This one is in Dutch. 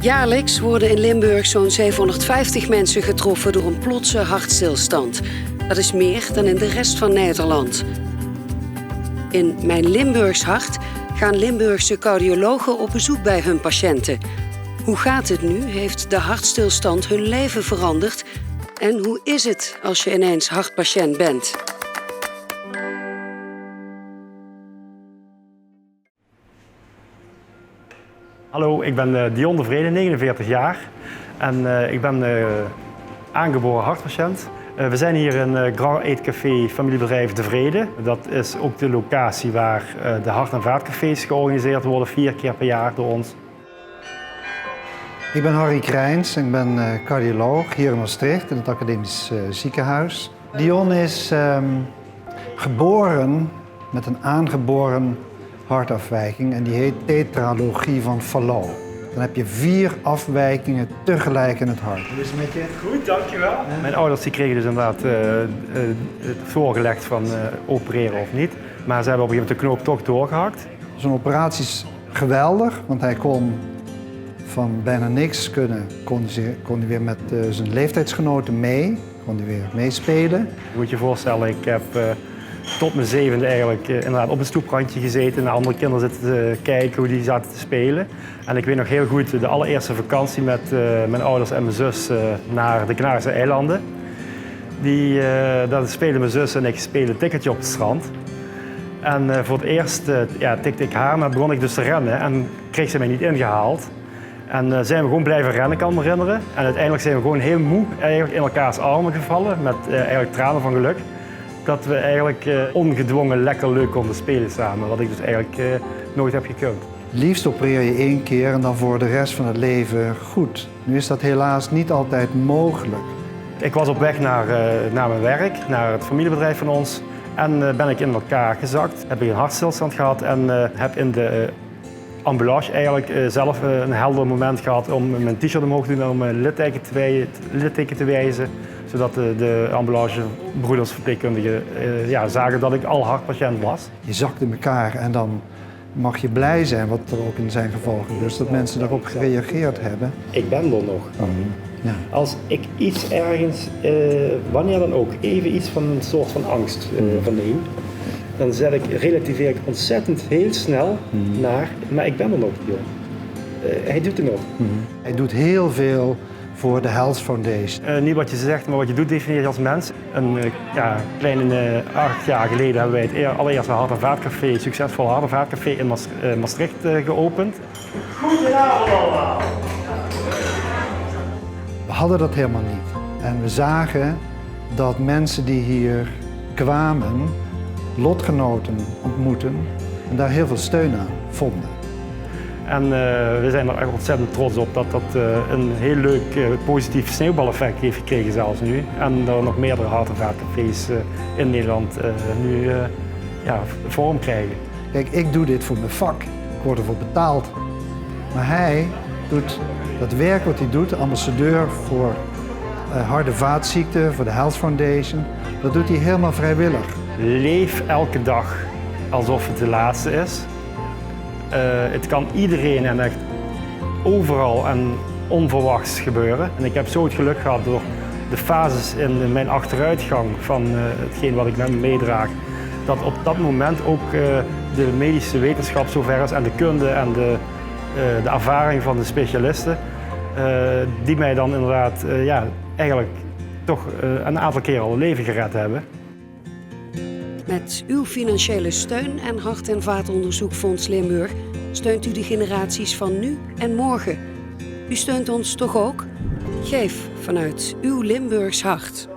Jaarlijks worden in Limburg zo'n 750 mensen getroffen door een plotse hartstilstand. Dat is meer dan in de rest van Nederland. In Mijn Limburgs Hart gaan Limburgse cardiologen op bezoek bij hun patiënten. Hoe gaat het nu? Heeft de hartstilstand hun leven veranderd? En hoe is het als je ineens hartpatiënt bent? Hallo, ik ben Dion de Vrede, 49 jaar. En ik ben aangeboren hartpatiënt. We zijn hier in Grand Eetcafé familiebedrijf De Vrede. Dat is ook de locatie waar de hart- en vaatcafés georganiseerd worden, 4 keer per jaar door ons. Ik ben Harry Krijns, ik ben cardioloog hier in Maastricht in het academisch ziekenhuis. Dion is geboren met een aangeboren hartafwijking en die heet tetralogie van Fallot. Dan heb je 4 afwijkingen tegelijk in het hart. Hoe is het met je? Goed, dankjewel. Mijn ouders die kregen dus inderdaad het voorgelegd van opereren of niet. Maar ze hebben op een gegeven moment de knoop toch doorgehakt. Zo'n operatie is geweldig, want hij kon van bijna niks kon hij weer met zijn leeftijdsgenoten mee. Kon hij weer meespelen. Je moet je voorstellen, ik heb tot mijn 7e eigenlijk inderdaad op een stoeprandje gezeten. Naar andere kinderen zitten te kijken hoe die zaten te spelen. En ik weet nog heel goed de allereerste vakantie met mijn ouders en mijn zus naar de Canarische eilanden. Daar spelen mijn zus en ik spelen tikkertje op het strand. En voor het eerst tikte ik haar, maar begon ik dus te rennen en kreeg ze mij niet ingehaald. En zijn we gewoon blijven rennen, kan ik me herinneren. En uiteindelijk zijn we gewoon heel moe eigenlijk in elkaars armen gevallen met eigenlijk tranen van geluk. Dat we eigenlijk ongedwongen lekker leuk konden spelen samen, wat ik dus eigenlijk nooit heb gekund. Liefst opereer je 1 keer en dan voor de rest van het leven goed. Nu is dat helaas niet altijd mogelijk. Ik was op weg naar mijn werk, naar het familiebedrijf van ons. En ben ik in elkaar gezakt, heb ik een hartstilstand gehad en heb in de ambulance eigenlijk zelf een helder moment gehad om mijn t-shirt omhoog te doen en om mijn litteken te wijzen. Zodat de ambulancebroeders, verpleegkundigen zagen dat ik al hartpatiënt was. Je zakt in elkaar en dan mag je blij zijn, wat er ook in zijn geval gebeurt, dat mensen daarop gereageerd hebben. Ik ben er nog. Ja. Als ik iets ergens, wanneer dan ook, even iets van een soort van angst verneem, dan relativeer ik ontzettend heel snel naar, maar ik ben er nog, joh. Hij doet het nog. Hij doet heel veel voor de Health Foundation. Niet wat je zegt, maar wat je doet definieer je als mens. Een kleine 8 jaar geleden hebben wij het allereerste hart- en vaatcafé, succesvol hart- en vaatcafé in Maastricht geopend. Goedenavond allemaal! We hadden dat helemaal niet. En we zagen dat mensen die hier kwamen, lotgenoten ontmoeten en daar heel veel steun aan vonden. En we zijn er echt ontzettend trots op dat dat een heel leuk positief sneeuwbaleffect heeft gekregen zelfs nu. En er nog meerdere hart- en vaatcafés in Nederland nu vorm krijgen. Kijk, ik doe dit voor mijn vak. Ik word ervoor betaald. Maar hij doet dat werk wat hij doet, de ambassadeur voor hart- en vaatziekten, voor de Health Foundation, dat doet hij helemaal vrijwillig. Leef elke dag alsof het de laatste is. Het kan iedereen en echt overal en onverwachts gebeuren. En ik heb zo het geluk gehad door de fases in mijn achteruitgang van hetgeen wat ik met me meedraag, dat op dat moment ook de medische wetenschap zover is en de kunde en de ervaring van de specialisten, die mij dan inderdaad eigenlijk toch een aantal keer al een leven gered hebben. Met uw financiële steun en Hart- en Vaatonderzoekfonds Limburg steunt u de generaties van nu en morgen. U steunt ons toch ook? Geef vanuit uw Limburgs hart.